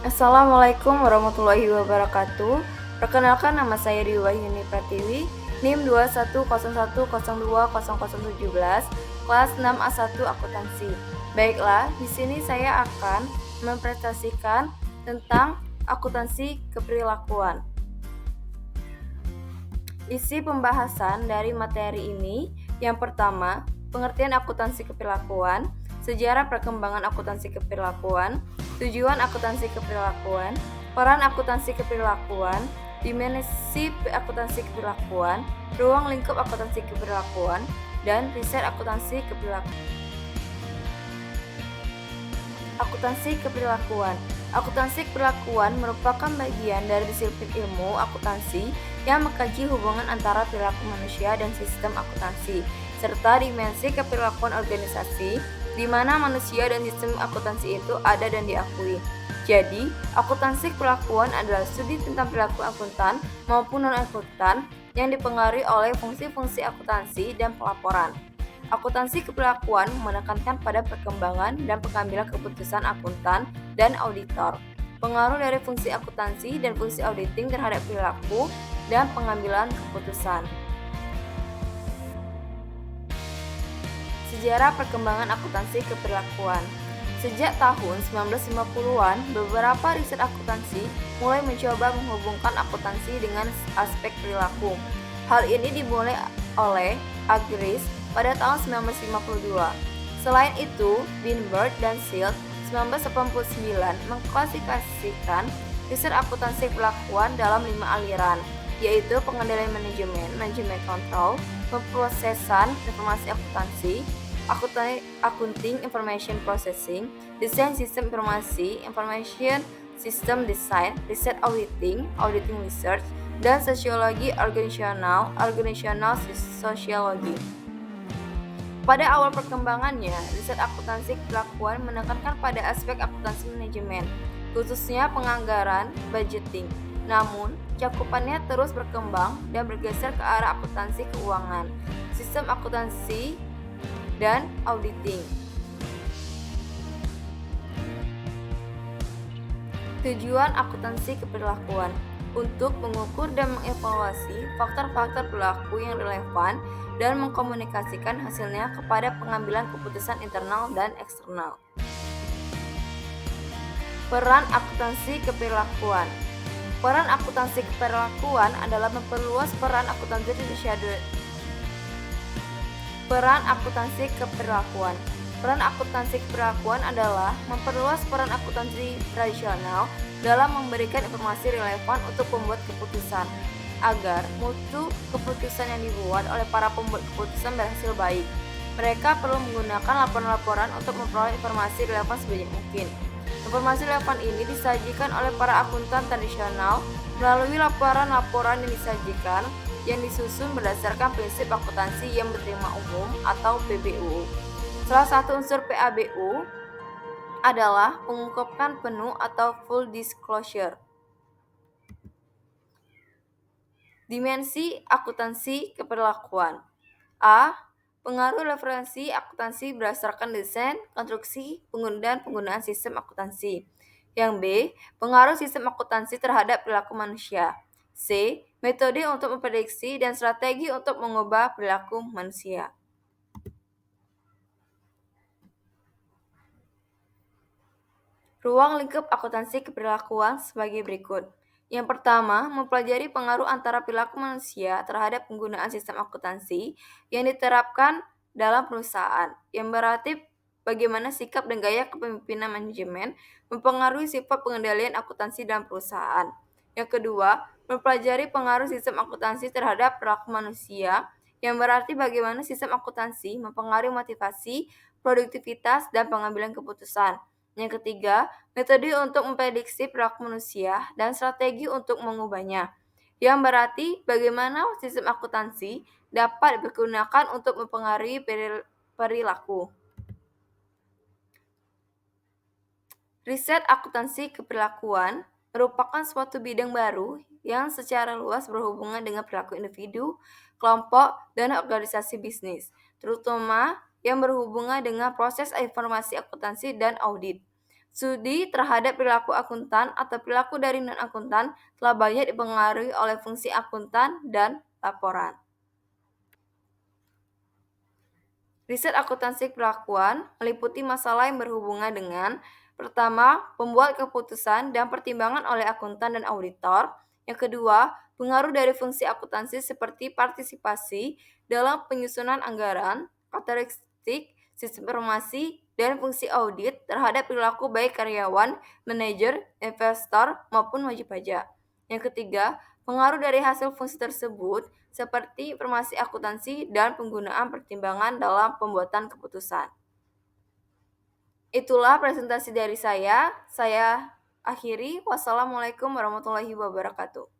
Assalamualaikum warahmatullahi wabarakatuh. Perkenalkan, nama saya Dewi Wahyuni Pratiwi, NIM 2101020017, kelas 6A1 Akuntansi. Baiklah, di sini saya akan mempresentasikan tentang akuntansi keperilakuan. Isi pembahasan dari materi ini, yang pertama, pengertian akuntansi keperilakuan, sejarah perkembangan akuntansi keperilakuan, tujuan akuntansi keperilakuan, peran akuntansi keperilakuan, dimensi akuntansi keperilakuan, ruang lingkup akuntansi keperilakuan, dan riset akuntansi keperilakuan. Akuntansi keperilakuan. Akuntansi keperilakuan merupakan bagian dari disiplin ilmu akuntansi yang mengkaji hubungan antara perilaku manusia dan sistem akuntansi, serta dimensi keperilakuan organisasi, di mana manusia dan sistem akuntansi itu ada dan diakui. Jadi, akuntansi keperilakuan adalah studi tentang perilaku akuntan maupun non-akuntan yang dipengaruhi oleh fungsi-fungsi akuntansi dan pelaporan. Akuntansi keperilakuan menekankan pada perkembangan dan pengambilan keputusan akuntan dan auditor, pengaruh dari fungsi akuntansi dan fungsi auditing terhadap perilaku dan pengambilan keputusan. Sejarah perkembangan akuntansi keperilakuan. Sejak tahun 1950-an, beberapa riset akuntansi mulai mencoba menghubungkan akuntansi dengan aspek perilaku. Hal ini dimulai oleh Agris pada tahun 1952. Selain itu, Binberg dan Silt 1989 mengklasifikasikan riset akuntansi keperilakuan dalam 5 aliran, yaitu pengendalian manajemen, manajemen kontrol, pemrosesan informasi akuntansi, accounting information processing, desain sistem informasi, information system design, riset auditing, auditing research, dan sosiologi organisasional, organisasional sosiologi. Pada awal perkembangannya, riset akuntansi keperilakuan menekankan pada aspek akuntansi manajemen, khususnya penganggaran, budgeting. Namun, cakupannya terus berkembang dan bergeser ke arah akuntansi keuangan, sistem akuntansi, dan auditing. Tujuan akuntansi keperilakuan untuk mengukur dan mengevaluasi faktor-faktor perilaku yang relevan dan mengkomunikasikan hasilnya kepada pengambilan keputusan internal dan eksternal. Peran akuntansi keperilakuan. Peran akuntansi keperilakuan adalah memperluas peran akuntansi Peran akuntansi keperilakuan. Peran akuntansi keperilakuan adalah memperluas peran akuntansi tradisional dalam memberikan informasi relevan untuk pembuat keputusan, agar mutu keputusan yang dibuat oleh para pembuat keputusan berhasil baik. Mereka perlu menggunakan laporan-laporan untuk memperoleh informasi relevan sebanyak mungkin. Informasi relevan ini disajikan oleh para akuntan tradisional melalui laporan-laporan yang disajikan yang disusun berdasarkan prinsip akuntansi yang berterima umum atau PBU. Salah satu unsur PABU adalah pengungkapan penuh atau full disclosure. Dimensi akuntansi keperilakuan. A. Pengaruh referensi akuntansi berdasarkan desain, konstruksi, penggunaan sistem akuntansi. Yang B. Pengaruh sistem akuntansi terhadap perilaku manusia. C. Metode untuk memprediksi dan strategi untuk mengubah perilaku manusia. Ruang lingkup akuntansi keperilakuan sebagai berikut. Yang pertama, mempelajari pengaruh antara perilaku manusia terhadap penggunaan sistem akuntansi yang diterapkan dalam perusahaan, yang berarti bagaimana sikap dan gaya kepemimpinan manajemen mempengaruhi sifat pengendalian akuntansi dalam perusahaan. Yang kedua, mempelajari pengaruh sistem akuntansi terhadap perilaku manusia, yang berarti bagaimana sistem akuntansi mempengaruhi motivasi, produktivitas, dan pengambilan keputusan. Yang ketiga, metode untuk memprediksi perilaku manusia dan strategi untuk mengubahnya, yang berarti bagaimana sistem akuntansi dapat digunakan untuk mempengaruhi perilaku. Riset akuntansi keperilakuan merupakan suatu bidang baru yang secara luas berhubungan dengan perilaku individu, kelompok, dan organisasi bisnis, terutama yang berhubungan dengan proses informasi akuntansi dan audit. Studi terhadap perilaku akuntan atau perilaku dari non-akuntan telah banyak dipengaruhi oleh fungsi akuntan dan laporan. Riset akuntansi perlakuan meliputi masalah yang berhubungan dengan: pertama, pembuat keputusan dan pertimbangan oleh akuntan dan auditor. Yang kedua, pengaruh dari fungsi akuntansi seperti partisipasi dalam penyusunan anggaran, karakteristik sistem informasi, dan fungsi audit terhadap perilaku baik karyawan, manajer, investor, maupun wajib pajak. Yang ketiga, pengaruh dari hasil fungsi tersebut seperti informasi akuntansi dan penggunaan pertimbangan dalam pembuatan keputusan. Itulah presentasi dari saya. Saya akhiri. Wassalamualaikum warahmatullahi wabarakatuh.